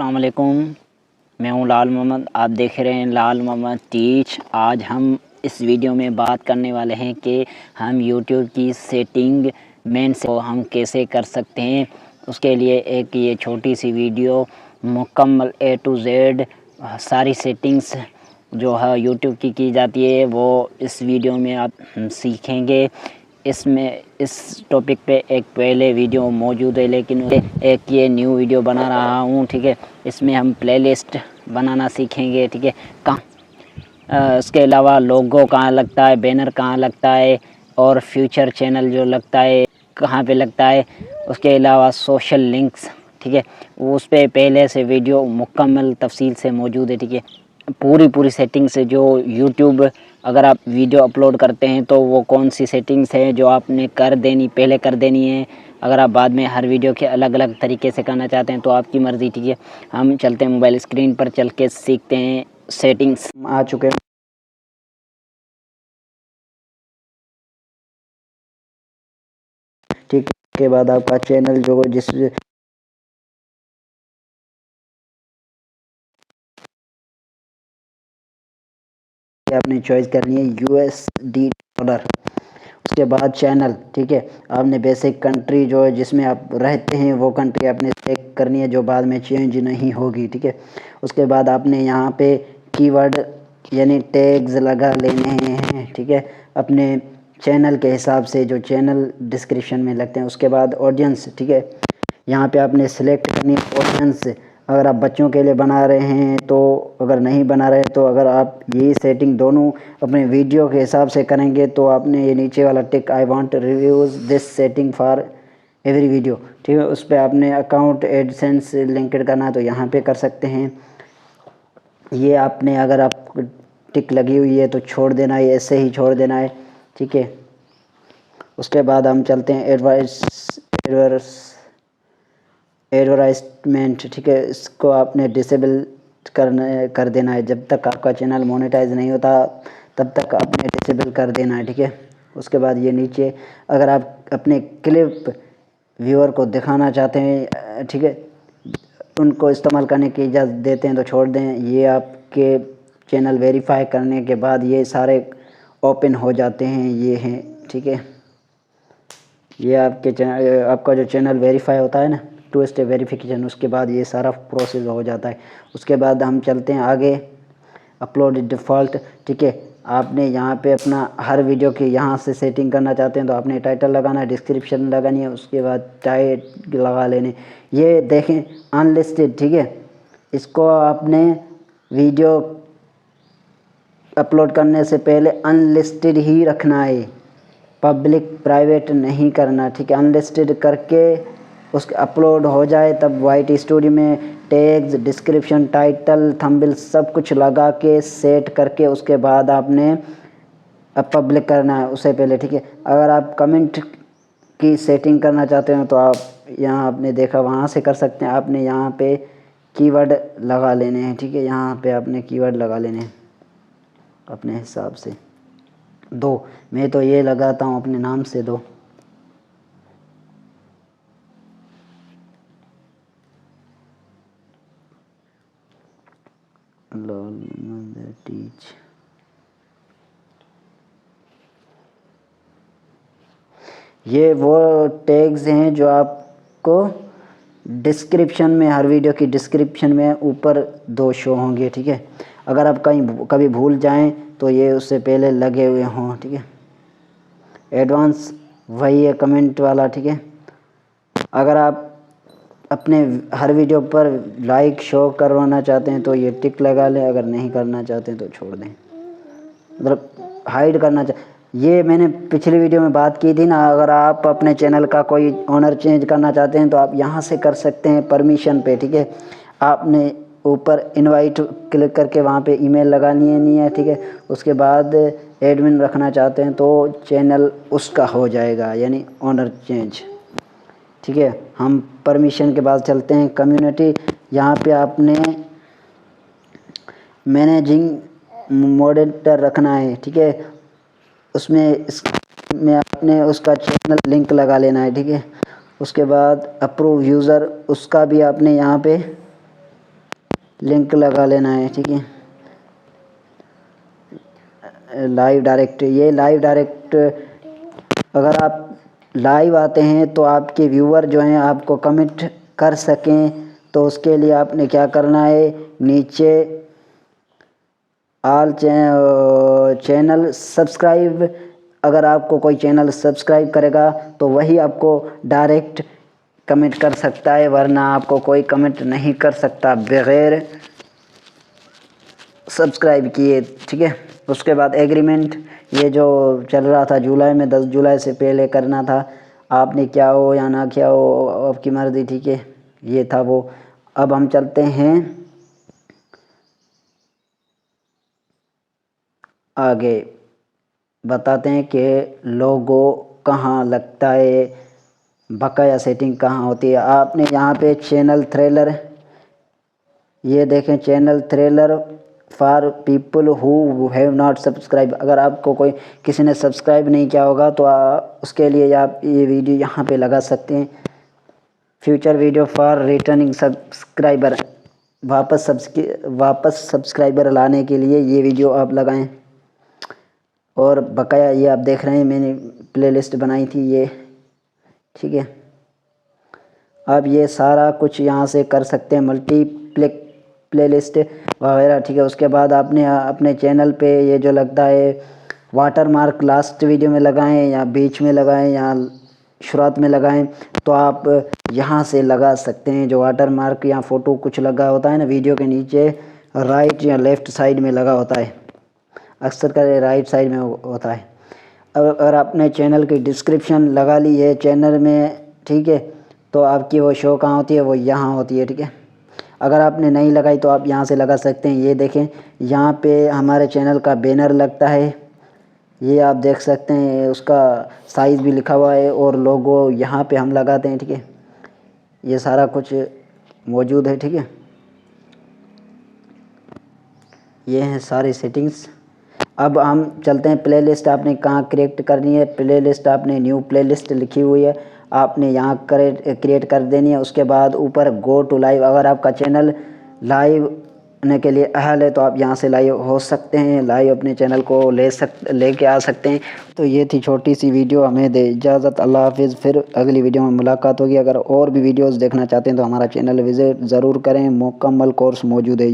अस्सलाम वालेकुम। मैं हूं लाल मोहम्मद, आप देख रहे हैं लाल मोहम्मद टीच। आज हम इस वीडियो में बात करने वाले हैं कि हम यूट्यूब की सेटिंग मेन से हम कैसे कर सकते हैं। उसके लिए एक ये छोटी सी वीडियो मुकम्मल A to Z सारी सेटिंग्स जो है यूट्यूब की जाती है वो इस वीडियो में आप सीखेंगे। इसमें इस टॉपिक पे एक पहले वीडियो मौजूद है, लेकिन एक ये न्यू वीडियो बना रहा हूँ, ठीक है। इसमें हम प्लेलिस्ट बनाना सीखेंगे, ठीक है। उसके अलावा लोगो कहाँ लगता है, बैनर कहाँ लगता है और फ्यूचर चैनल जो लगता है कहाँ पे लगता है। उसके अलावा सोशल लिंक्स, ठीक है, उस पर पहले से वीडियो मुकम्मल तफसील से मौजूद है, ठीक है। पूरी सेटिंग से जो यूट्यूब अगर आप वीडियो अपलोड करते हैं तो वो कौन सी सेटिंग्स है जो आपने पहले कर देनी है। अगर आप बाद में हर वीडियो के अलग अलग तरीके से करना चाहते हैं तो आपकी मर्ज़ी, ठीक है। हम चलते हैं मोबाइल स्क्रीन पर चल के सीखते हैं सेटिंग्स। आ चुके हैं, ठीक। के बाद आपका चैनल जो जिस आपने चॉइस करनी है $USD। उसके बाद चैनल, ठीक है, आपने बेसिक कंट्री जो है जिसमें आप रहते हैं वो कंट्री आपने सेलेक्ट करनी है जो बाद में चेंज नहीं होगी, ठीक है। उसके बाद आपने यहाँ पे कीवर्ड यानी टैग्स लगा लेने हैं, ठीक है, अपने चैनल के हिसाब से जो चैनल डिस्क्रिप्शन में लगते हैं। उसके बाद ऑडियंस, ठीक है, यहाँ पे आपने सेलेक्ट करनी है ऑडियंस। अगर आप बच्चों के लिए बना रहे हैं तो, अगर नहीं बना रहे तो अगर आप यही सेटिंग दोनों अपने वीडियो के हिसाब से करेंगे तो आपने ये नीचे वाला tick I want reviews this setting for every video, ठीक है, उस पर आपने अकाउंट एडसेंस लिंक्ड करना है तो यहाँ पे कर सकते हैं। ये आपने अगर आप टिक लगी हुई है तो छोड़ देना है, ऐसे ही छोड़ देना है, ठीक है। उसके बाद हम चलते हैं एडवर्टाइजमेंट, ठीक है, इसको आपने डिसेबल कर देना है। जब तक आपका चैनल मोनेटाइज नहीं होता तब तक आपने डिसेबल कर देना है, ठीक है। उसके बाद ये नीचे अगर आप अपने क्लिप व्यूअर को दिखाना चाहते हैं, ठीक है, उनको इस्तेमाल करने की इजाज़त देते हैं तो छोड़ दें। ये आपके चैनल वेरीफाई करने के बाद ये सारे ओपन हो जाते हैं, ये हैं, ठीक है। ये आपका जो चैनल वेरीफाई होता है ना, 2 स्टेप वेरिफिकेशन, उसके बाद ये सारा प्रोसेस हो जाता है। उसके बाद हम चलते हैं आगे, अपलोड डिफ़ॉल्ट, ठीक है। आपने यहाँ पे अपना हर वीडियो की यहाँ से सेटिंग करना चाहते हैं तो आपने टाइटल लगाना है, डिस्क्रिप्शन लगानी है, उसके बाद टैग लगा लेने। ये देखें अनलिस्टेड, ठीक है, इसको आपने वीडियो अपलोड करने से पहले अनलिस्टेड ही रखना है, पब्लिक प्राइवेट नहीं करना, ठीक है। अनलिस्टेड करके उसके अपलोड हो जाए तब वाइट स्टोरी में टैग्स, डिस्क्रिप्शन, टाइटल, थंबनेल सब कुछ लगा के सेट करके उसके बाद आपने अब पब्लिक करना है उससे पहले, ठीक है। अगर आप कमेंट की सेटिंग करना चाहते हैं तो आप यहाँ आपने देखा वहाँ से कर सकते हैं। आपने यहाँ पे कीवर्ड लगा लेने हैं, ठीक है, यहाँ पे आपने कीवर्ड लगा लेने हैं अपने हिसाब से। मैं तो ये लगाता हूँ अपने नाम से 2। टीच, ये वो टैग्स हैं जो आपको डिस्क्रिप्शन में, हर वीडियो की डिस्क्रिप्शन में ऊपर 2 शो होंगे, ठीक है। अगर आप कभी भूल जाएं तो ये उससे पहले लगे हुए हों, ठीक है। एडवांस वही है कमेंट वाला, ठीक है। अगर आप अपने हर वीडियो पर लाइक शो करवाना चाहते हैं तो ये टिक लगा लें, अगर नहीं करना चाहते हैं तो छोड़ दें, मतलब हाइड करना ये मैंने पिछली वीडियो में बात की थी ना। अगर आप अपने चैनल का कोई ऑनर चेंज करना चाहते हैं तो आप यहाँ से कर सकते हैं परमिशन पे, ठीक है। आपने ऊपर इनवाइट क्लिक करके वहाँ पे ईमेल लगानी है, नहीं है, ठीक है। उसके बाद एडमिन रखना चाहते हैं तो चैनल उसका हो जाएगा, यानी ऑनर चेंज, ठीक है। हम परमिशन के बाद चलते हैं कम्युनिटी। यहाँ पे आपने मैनेजिंग मॉडरेटर रखना है, ठीक है। उसमें आपने उसका चैनल लिंक लगा लेना है, ठीक है। उसके बाद अप्रूव यूज़र, उसका भी आपने यहाँ पे लिंक लगा लेना है, ठीक है। लाइव डायरेक्ट, ये लाइव डायरेक्ट अगर आप लाइव आते हैं तो आपके व्यूअर जो हैं आपको कमेंट कर सकें, तो उसके लिए आपने क्या करना है, नीचे ऑल चैनल सब्सक्राइब, अगर आपको कोई चैनल सब्सक्राइब करेगा तो वही आपको डायरेक्ट कमेंट कर सकता है, वरना आपको कोई कमेंट नहीं कर सकता बग़ैर सब्सक्राइब किए, ठीक है। उसके बाद एग्रीमेंट, ये जो चल रहा था जुलाई में, 10 जुलाई से पहले करना था, आपने क्या हो या ना क्या हो आपकी मर्ज़ी, ठीक है। ये था वो। अब हम चलते हैं आगे, बताते हैं कि लोगो कहाँ लगता है, बकाया सेटिंग कहाँ होती है। आपने यहाँ पे चैनल थ्रेलर, ये देखें channel trailer for people who have not subscribe, अगर आपको कोई किसी ने सब्सक्राइब नहीं किया होगा तो उसके लिए आप ये वीडियो यहाँ पे लगा सकते हैं। Future video for returning subscriber, वापस सब्सक्राइबर लाने के लिए ये वीडियो आप लगाएं। और बकाया, ये आप देख रहे हैं मैंने प्लेलिस्ट बनाई थी ये, ठीक है। अब ये सारा कुछ यहाँ से कर सकते हैं, मल्टीप्लेक्स प्लेलिस्ट वगैरह, ठीक है। उसके बाद आपने अपने चैनल पे ये जो लगता है वाटर मार्क, लास्ट वीडियो में लगाएं या बीच में लगाएं या शुरुआत में लगाएं, तो आप यहाँ से लगा सकते हैं। जो वाटर मार्क या फ़ोटो कुछ लगा होता है ना वीडियो के नीचे, राइट या लेफ़्ट साइड में लगा होता है, अक्सर कर राइट साइड में होता है। अगर आपने चैनल की डिस्क्रिप्शन लगा ली है चैनल में, ठीक है, तो आपकी वो शो कहाँ होती है, वो यहाँ होती है, ठीक है। अगर आपने नहीं लगाई तो आप यहाँ से लगा सकते हैं। ये देखें यहाँ पे हमारे चैनल का बैनर लगता है, ये आप देख सकते हैं, उसका साइज़ भी लिखा हुआ है और लोगो यहाँ पे हम लगाते हैं, ठीक है। ये सारा कुछ मौजूद है, ठीक है। ये हैं सारी सेटिंग्स। अब हम चलते हैं प्लेलिस्ट आपने कहाँ क्रिएट करनी है। प्लेलिस्ट आपने न्यू प्लेलिस्ट लिखी हुई है, आपने यहाँ क्रिएट कर देनी है। उसके बाद ऊपर गो टू लाइव, अगर आपका चैनल लाइव होने के लिए अहल है तो आप यहाँ से लाइव हो सकते हैं, लाइव अपने चैनल को लेके आ सकते हैं। तो ये थी छोटी सी वीडियो, हमें दे इजाज़त, अल्लाह हाफिज़। फिर अगली वीडियो में मुलाकात होगी। अगर और भी वीडियोज़ देखना चाहते हैं तो हमारा चैनल विज़िट ज़रूर करें, मुकम्मल कोर्स मौजूद है।